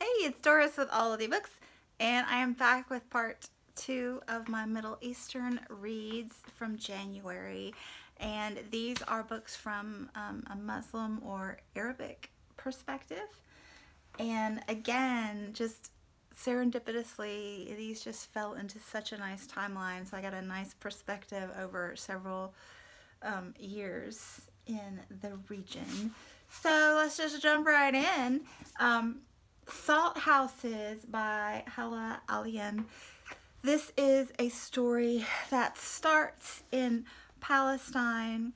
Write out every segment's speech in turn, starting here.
Hey, it's Doris with All of the Books, and I am back with part 2 of my Middle Eastern reads from January. And these are books from a Muslim or Arabic perspective. And again, just serendipitously, these just fell into such a nice timeline, so I got a nice perspective over several years in the region. So let's just jump right in. Salt Houses by Hala Alian. This is a story that starts in Palestine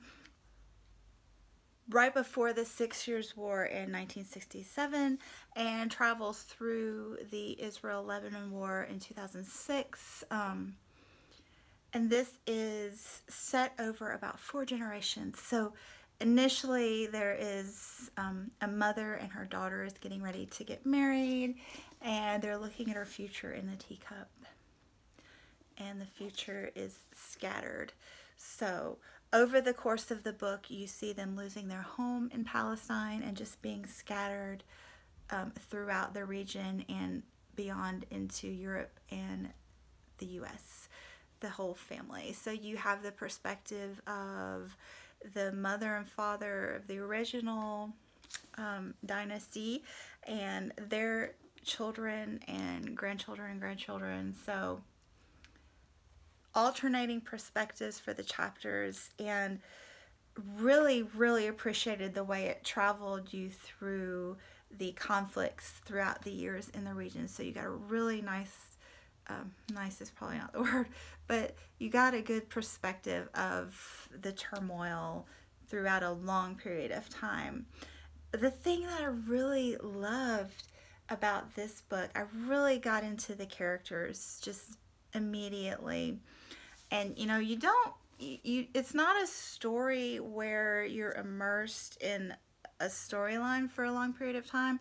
right before the 6 Years' War in 1967 and travels through the Israel-Lebanon War in 2006. And this is set over about 4 generations. So initially there is a mother and her daughter is getting ready to get married, and they're looking at her future in the teacup, and the future is scattered. So over the course of the book you see them losing their home in Palestine and just being scattered throughout the region and beyond into Europe and the US, the whole family. So you have the perspective of the mother and father of the original dynasty and their children and grandchildren. So alternating perspectives for the chapters, and really appreciated the way it traveled you through the conflicts throughout the years in the region. So you got a really nice is probably not the word, but you got a good perspective of the turmoil throughout a long period of time. The thing that I really loved about this book, I really got into the characters just immediately. And it's not a story where you're immersed in a storyline for a long period of time.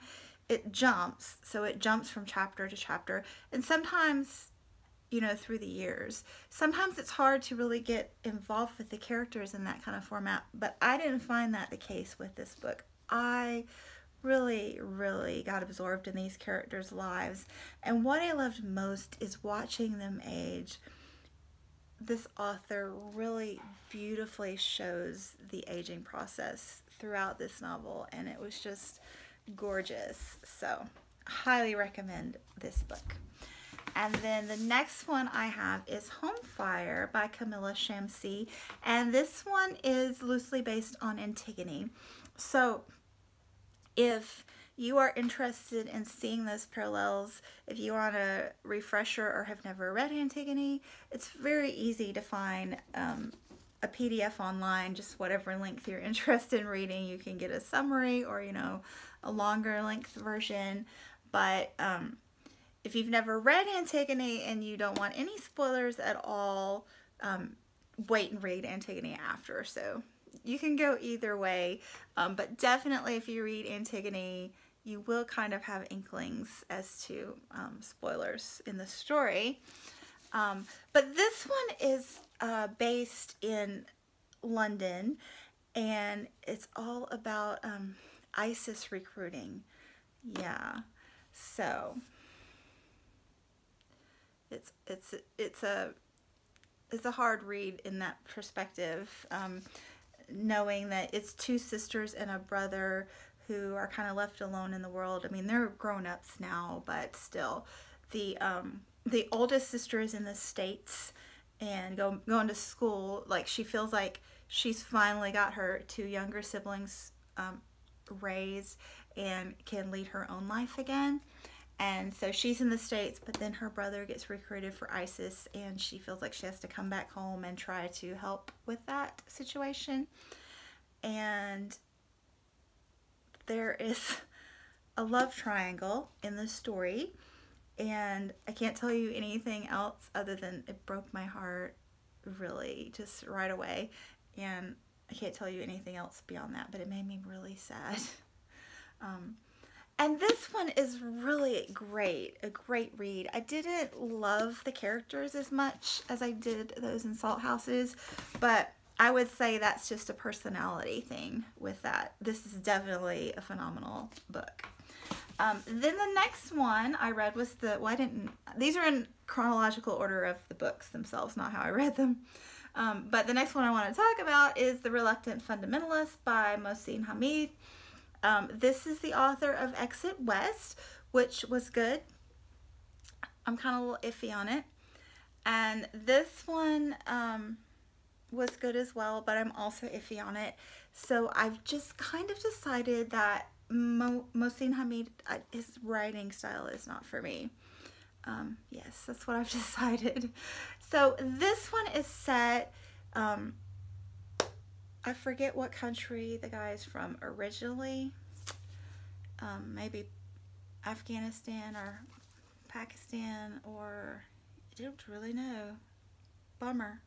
It jumps, so it jumps from chapter to chapter, and sometimes, through the years. Sometimes it's hard to really get involved with the characters in that kind of format, but I didn't find that the case with this book. I really got absorbed in these characters' lives, and what I loved most is watching them age. This author really beautifully shows the aging process throughout this novel, and it was just gorgeous. So highly recommend this book. And then the next one I have is Home Fire by Camilla Shamsi, and this one is loosely based on Antigone. So if you are interested in seeing those parallels, if you want a refresher or have never read Antigone, it's very easy to find a PDF online, just whatever length you're interested in reading. You can get a summary or, a longer length version. But if you've never read Antigone and you don't want any spoilers at all, wait and read Antigone after. So you can go either way, but definitely if you read Antigone, you will kind of have inklings as to spoilers in the story. But this one is based in London, and it's all about ISIS recruiting. Yeah, so it's a hard read in that perspective, knowing that it's 2 sisters and a brother who are kind of left alone in the world. I mean, they're grown-ups now, but still, the oldest sister is in the States and going to school. Like, she feels like she's finally got her 2 younger siblings raised and can lead her own life again. And so she's in the States, but then her brother gets recruited for ISIS, and she feels like she has to come back home and try to help with that situation. And there is a love triangle in the story, and I can't tell you anything else other than it broke my heart really just right away, and I can't tell you anything else beyond that, but it made me really sad. And this one is really a great read. I didn't love the characters as much as I did those in Salt Houses, but I would say that's just a personality thing with that. This is definitely a phenomenal book. Then the next one I read was these are in chronological order of the books themselves, not how I read them. But the next one I want to talk about is The Reluctant Fundamentalist by Mohsin Hamid. This is the author of Exit West, which was good. I'm kind of a little iffy on it. And this one was good as well, but I'm also iffy on it. So I've just kind of decided that Mohsin Hamid, his writing style is not for me. Yes, that's what I've decided. So this one is set, I forget what country the guy is from originally. Maybe Afghanistan or Pakistan, or I don't really know. Bummer.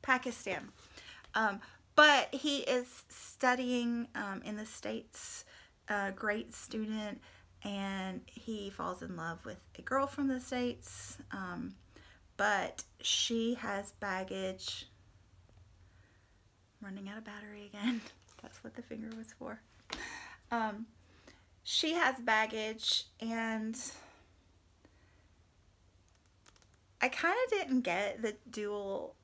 Pakistan. But he is studying in the States, a great student, and he falls in love with a girl from the States, but she has baggage. I'm running out of battery again. That's what the finger was for. She has baggage, and I kind of didn't get the dual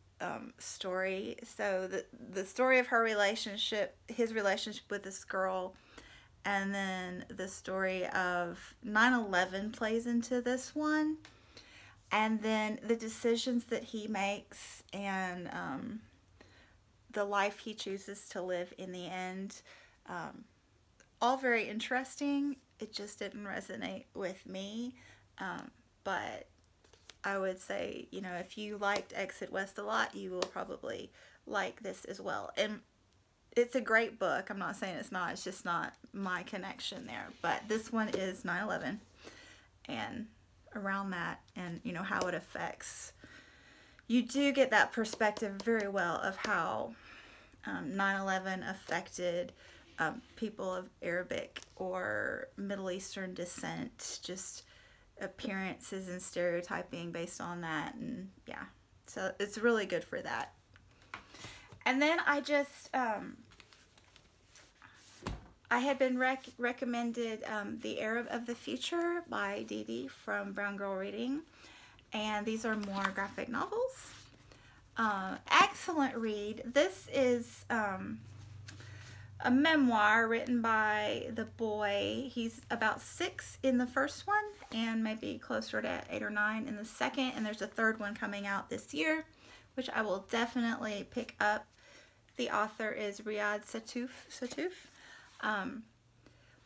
story. So the story of her relationship, his relationship with this girl, and then the story of 9/11 plays into this one, and then the decisions that he makes and the life he chooses to live in the end. All very interesting. It just didn't resonate with me, but I would say, you know, if you liked Exit West a lot, you will probably like this as well. And it's a great book. I'm not saying it's not. It's just not my connection there. But this one is 9/11 and around that, and, you know, how it affects. You do get that perspective very well of how 9/11 affected people of Arabic or Middle Eastern descent, just appearances and stereotyping based on that. And yeah, so it's really good for that. And then I just I had been recommended The Arab of the Future by Dee Dee from Brown Girl Reading, and these are more graphic novels. Excellent read. This is a memoir written by the boy. He's about 6 in the first one and maybe closer to 8 or 9 in the second, and there's a third one coming out this year, which I will definitely pick up. The author is Riyad Sattouf.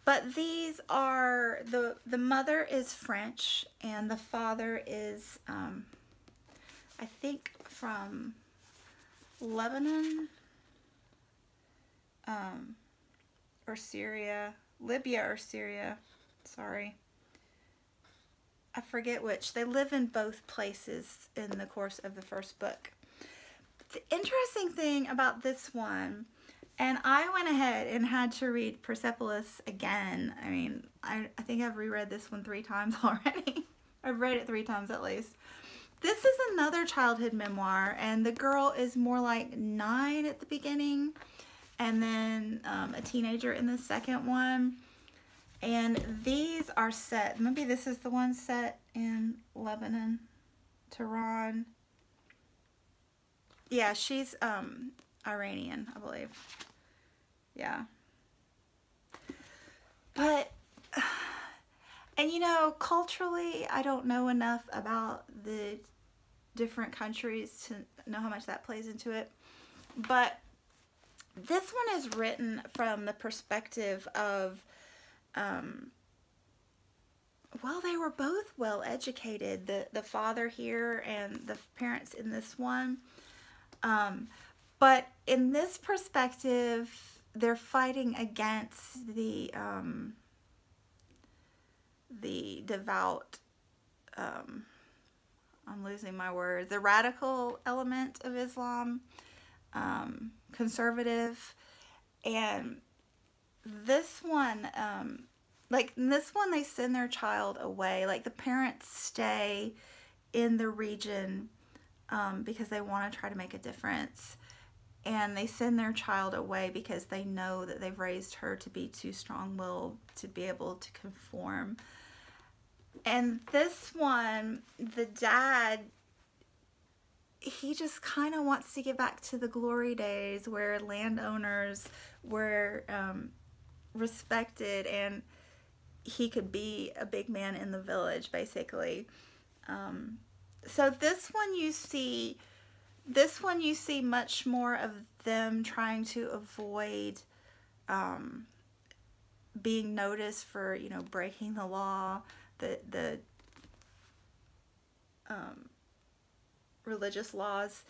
But these are, the mother is French and the father is I think from Lebanon, or Syria, Libya or Syria, sorry. I forget which. They live in both places in the course of the first book. The interesting thing about this one, and I went ahead and had to read Persepolis again. I mean, I think I've reread this one 3 times already. I've read it 3 times at least. This is another childhood memoir, and the girl is more like 9 at the beginning, and then a teenager in the second one. And these are set, maybe this is the one set in Lebanon, Tehran. Yeah, she's Iranian, I believe. Yeah. But, and you know, culturally, I don't know enough about the different countries to know how much that plays into it. But this one is written from the perspective of, well, they were both well educated, the father here and the parents in this one. But in this perspective, they're fighting against the devout, I'm losing my words, the radical element of Islam, conservative. And this one, like in this one, they send their child away. Like the parents stay in the region because they want to try to make a difference. and they send their child away because they know that they've raised her to be too strong-willed to be able to conform. And this one, the dad, he just kind of wants to get back to the glory days where landowners were respected and he could be a big man in the village, basically. So this one you see much more of them trying to avoid being noticed for, you know, breaking the law, the religious laws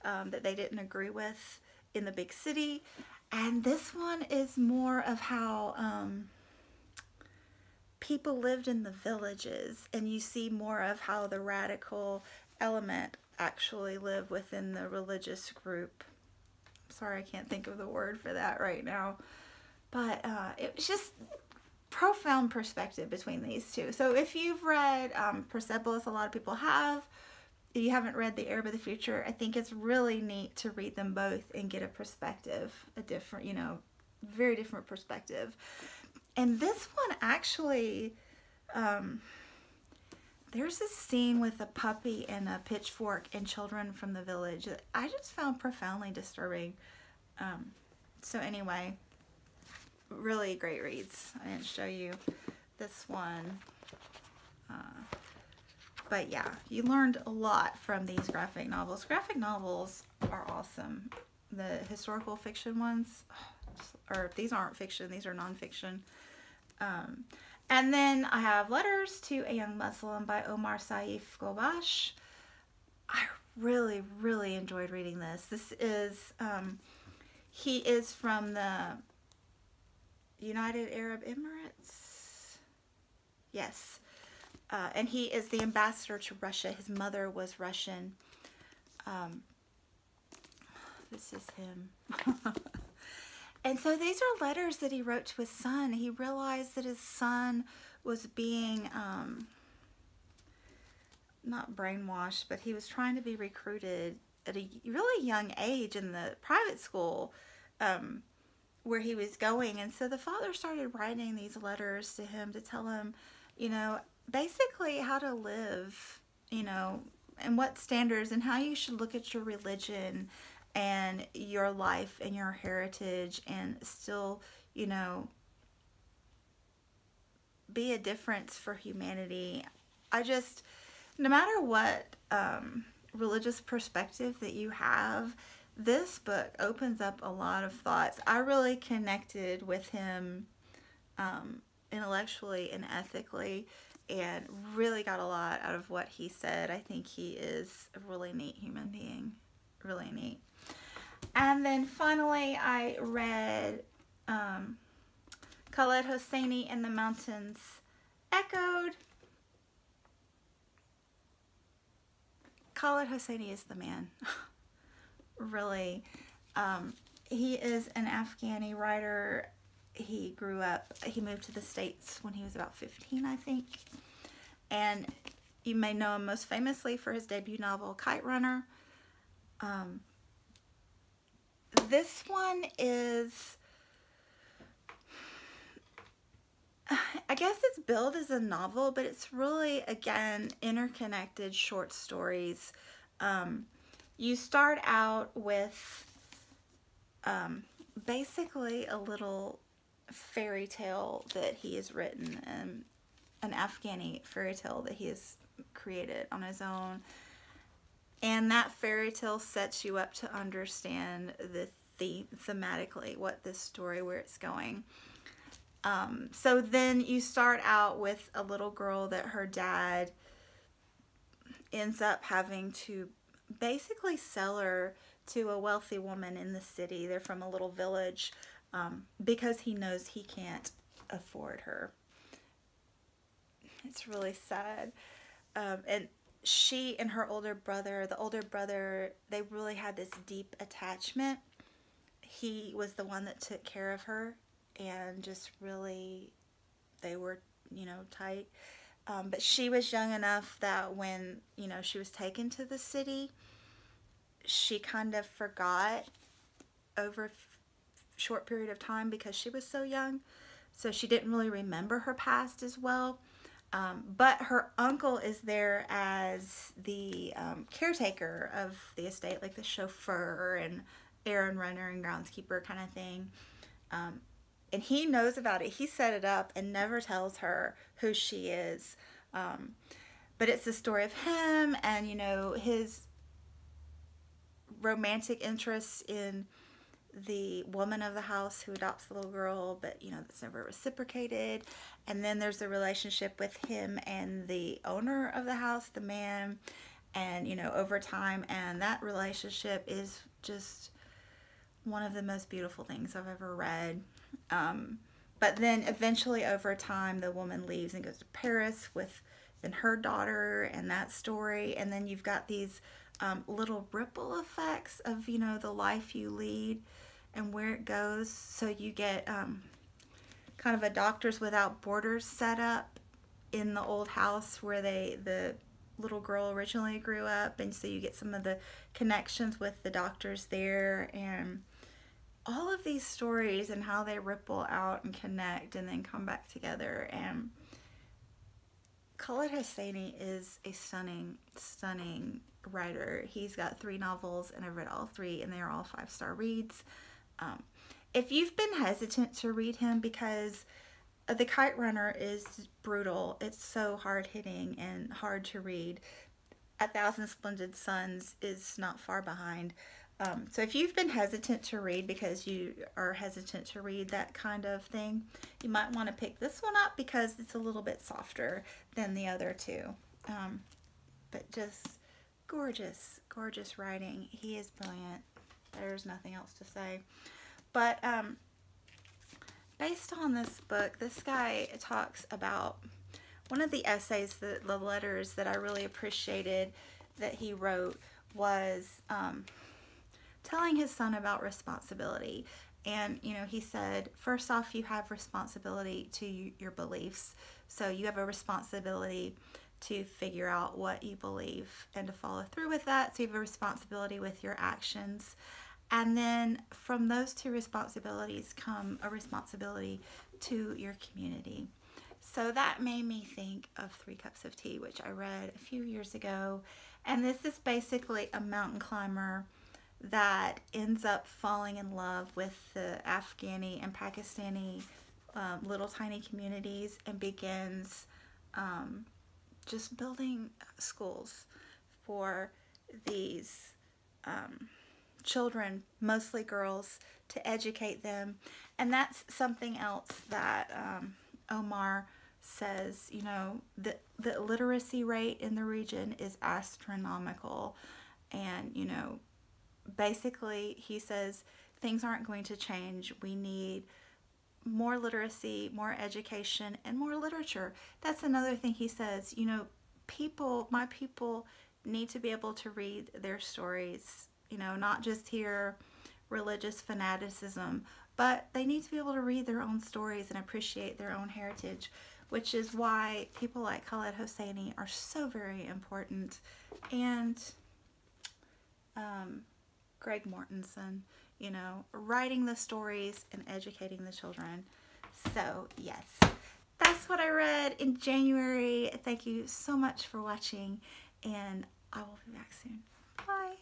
that they didn't agree with in the big city. And this one is more of how people lived in the villages, and you see more of how the radical element actually live within the religious group. Sorry, I can't think of the word for that right now. But it was just profound perspective between these two. So if you've read Persepolis, a lot of people have. If you haven't read The Arab of the Future, I think it's really neat to read them both and get a perspective, a different, you know, very different perspective. And this one actually, there's a scene with a puppy and a pitchfork and children from the village that I just found profoundly disturbing. So anyway, really great reads. I didn't show you this one. But yeah, you learned a lot from these graphic novels. Graphic novels are awesome. The historical fiction ones, or these aren't fiction, these are nonfiction. And then I have Letters to a Young Muslim by Omar Saif Gobash. I really, really enjoyed reading this. This is, he is from the United Arab Emirates. Yes. And he is the ambassador to Russia. His mother was Russian. This is him. And so these are letters that he wrote to his son. He realized that his son was being, not brainwashed, but he was trying to be recruited at a really young age in the private school where he was going. And so the father started writing these letters to him to tell him, you know, basically how to live, you know, and what standards and how you should look at your religion and your life and your heritage and still, you know, be a difference for humanity. I just, no matter what religious perspective that you have, this book opens up a lot of thoughts. I really connected with him intellectually and ethically, and really got a lot out of what he said. I think he is a really neat human being. Really neat. And then finally I read Khaled Hosseini and the Mountains Echoed. Khaled Hosseini is the man. Really. He is an Afghani writer. He grew up, he moved to the States when he was about 15, I think. And you may know him most famously for his debut novel, Kite Runner. This one is, I guess it's billed as a novel, but it's really, again, interconnected short stories. You start out with basically a little fairy tale that he has written, an Afghani fairy tale that he has created on his own. And that fairy tale sets you up to understand the thematically what this story, where it's going. So then you start out with a little girl that her dad ends up having to basically sell her to a wealthy woman in the city. They're from a little village because he knows he can't afford her. It's really sad. And she and her older brother, the older brother, they really had this deep attachment. He was the one that took care of her, and just really, they were, you know, tight. But she was young enough that when, you know, she was taken to the city, she kind of forgot over a short period of time because she was so young. So she didn't really remember her past as well. But her uncle is there as the caretaker of the estate, like the chauffeur and errand runner and groundskeeper kind of thing. And he knows about it. He set it up and never tells her who she is. But it's the story of him and, you know, his romantic interest in the woman of the house who adopts the little girl, but, you know, that's never reciprocated. And then there's the relationship with him and the owner of the house, the man, and, you know, over time. And that relationship is just one of the most beautiful things I've ever read. But then eventually over time, the woman leaves and goes to Paris with then her daughter and that story. And then you've got these little ripple effects of, you know, the life you lead and where it goes. So you get kind of a Doctors Without Borders set up in the old house where the little girl originally grew up. And so you get some of the connections with the doctors there, and all of these stories and how they ripple out and connect and then come back together. And Khaled Hosseini is a stunning, stunning writer. He's got 3 novels, and I've read all 3, and they are all 5-star reads. If you've been hesitant to read him because The Kite Runner is brutal, it's so hard-hitting and hard to read, A Thousand Splendid Suns is not far behind. So if you've been hesitant to read because you are hesitant to read that kind of thing, you might want to pick this one up because it's a little bit softer than the other 2. But just gorgeous, gorgeous writing. He is brilliant. There's nothing else to say. But based on this book, this guy talks about one of the essays, the letters that I really appreciated that he wrote was telling his son about responsibility. And, you know, he said, first off, you have responsibility to your beliefs. So you have a responsibility to figure out what you believe and to follow through with that. So you have a responsibility with your actions. And then from those 2 responsibilities come a responsibility to your community. So that made me think of 3 Cups of Tea, which I read a few years ago. And this is basically a mountain climber that ends up falling in love with the Afghani and Pakistani little tiny communities and begins just building schools for these children, mostly girls, to educate them. And that's something else that Omar says, you know, the literacy rate in the region is astronomical. And, you know, basically he says things aren't going to change. We need more literacy, more education, and more literature. That's another thing he says, you know, my people need to be able to read their stories, you know, not just hear religious fanaticism, but they need to be able to read their own stories and appreciate their own heritage, which is why people like Khaled Hosseini are so very important. And Greg Mortensen, you know, writing the stories and educating the children. So yes, that's what I read in January. Thank you so much for watching, and I will be back soon. Bye.